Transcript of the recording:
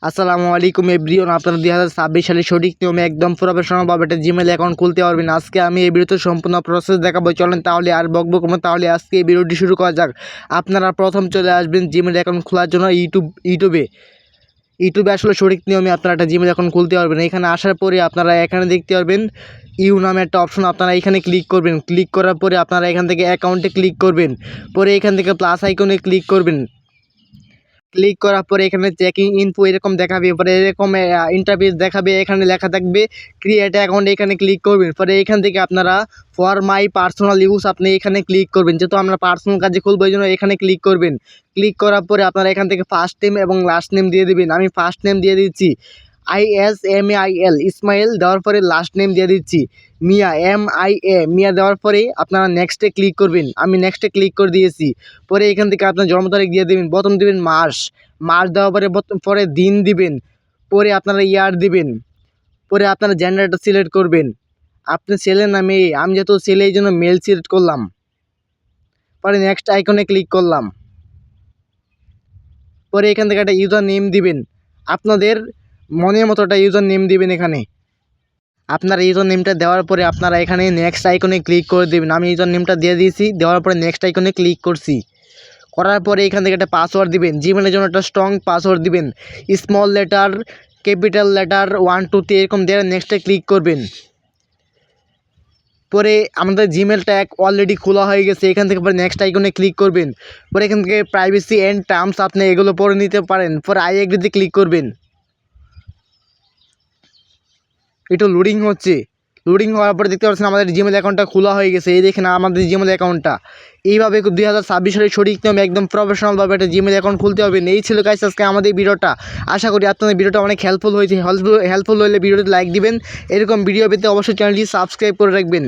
আসসালামু আলাইকুম এভরিওয়ান, আপনারা 2026 সালে সঠিক নিয়মে একদম প্রফেশনালভাবে একটা জিমেল অ্যাকাউন্ট খুলতে পারবেন। আজকে আমি এই ভিডিওতে সম্পূর্ণ প্রসেস দেখাবো। চলেন তাহলে আর বকবক করবো, তাহলে আজকে এই ভিডিওটি শুরু করা যাক। আপনারা প্রথম চলে আসবেন জিমেল অ্যাকাউন্ট খোলার জন্য ইউটিউবে আসলে সঠিক নিয়মে আপনারা একটা জিমেল অ্যাকাউন্ট খুলতে পারবেন। এখানে আসার পরে আপনারা এখানে দেখতে পারবেন ইউ নামে একটা অপশন, আপনারা এখানে ক্লিক করবেন। ক্লিক করার পরে আপনারা এখান থেকে অ্যাকাউন্টে ক্লিক করবেন, পরে এখান থেকে প্লাস আইকনে ক্লিক করবেন। ক্লিক করার পরে এখানে চেকিং ইনফো এরকম দেখাবে, পরে এরকম ইন্টারফেস দেখাবে, এখানে লেখা থাকবে ক্রিয়েট অ্যাকাউন্ট, এখানে ক্লিক করবেন। পরে এখান থেকে আপনারা ফর মাই পার্সোনাল ইউজ আপনি এখানে ক্লিক করবেন, যেহেতু আমরা পার্সোনাল কাজে খুলবো এই জন্য এখানে ক্লিক করবেন। ক্লিক করার পরে আপনারা এখান থেকে ফার্স্ট নেম এবং লাস্ট নেম দিয়ে দেবেন। আমি ফার্স্ট নেম দিয়ে দিচ্ছি ISMAIL ইসমাইল, দেওয়ার পরে লাস্ট নেম দিয়ে দিচ্ছি মিয়া MIA মিয়া, দেওয়ার পরে আপনারা নেক্সটে ক্লিক করবেন। আমি নেক্সটে ক্লিক করে দিয়েছি। পরে এখান থেকে আপনার জন্ম তারিখ দিয়ে দেবেন, প্রথম দেবেন মাস দেওয়ার পরে পরে দিন দিবেন, পরে আপনারা ইয়ার দিবেন, পরে আপনারা জেন্ডারটা সিলেক্ট করবেন, আপনি ছেলে না মেয়ে। আমি যেহেতু ছেলে এই জন্য মেল সিলেক্ট করলাম। পরে নেক্সট আইকনে ক্লিক করলাম। পরে এখান থেকে একটা ইউজার নেম দিবেন, আপনাদের মনের মতো একটা ইউজার নেম দিবেন। এখানে আপনার ইউজার নেমটা দেওয়ার পরে আপনারা এখানে নেক্সট আইকনে ক্লিক করে দেবেন। আমি ইউজার নেমটা দিয়ে দিয়েছি, দেওয়ার পরে নেক্সট আইকনে ক্লিক করছি। করার পরে এখান থেকে একটা পাসওয়ার্ড দিবেন, জিমেলের জন্য একটা স্ট্রং পাসওয়ার্ড দিবেন, স্মল লেটার ক্যাপিটাল লেটার 1 2 3 এরকম দিয়ে নেক্সটে ক্লিক করবেন। পরে আমাদের জিমেলটা অলরেডি খোলা হয়ে গেছে। এখান থেকে পরে নেক্সট আইকনে ক্লিক করবেন। পরে এখান থেকে প্রাইভেসি অ্যান্ড টার্মস আপনি এগুলো পড়ে নিতে পারেন। পরে আই এগ্রিতে ক্লিক করবেন। একটু লোডিং হচ্ছে, লোডিং হওয়ার পরে দেখতে পাচ্ছেন আমাদের জিমেল অ্যাকাউন্টটা খোলা হয়ে গেছে। এই দেখেন আমাদের জিমেল অ্যাকাউন্টটা। এইভাবে 2026 সালের সঠিক নিয়মে একদম প্রফেশনালভাবে একটা জিমেল অ্যাকাউন্ট খুলতে হবে। এই ছিল গাইস আজকে আমাদের ভিডিওটা। আশা করি আপনাদের ভিডিওটা অনেক হেল্পফুল হয়েছে। হেল্পফুল হলে ভিডিওতে লাইক দিবেন। এরকম ভিডিও পেতে অবশ্যই চ্যানেলটি সাবস্ক্রাইব করে রাখবেন।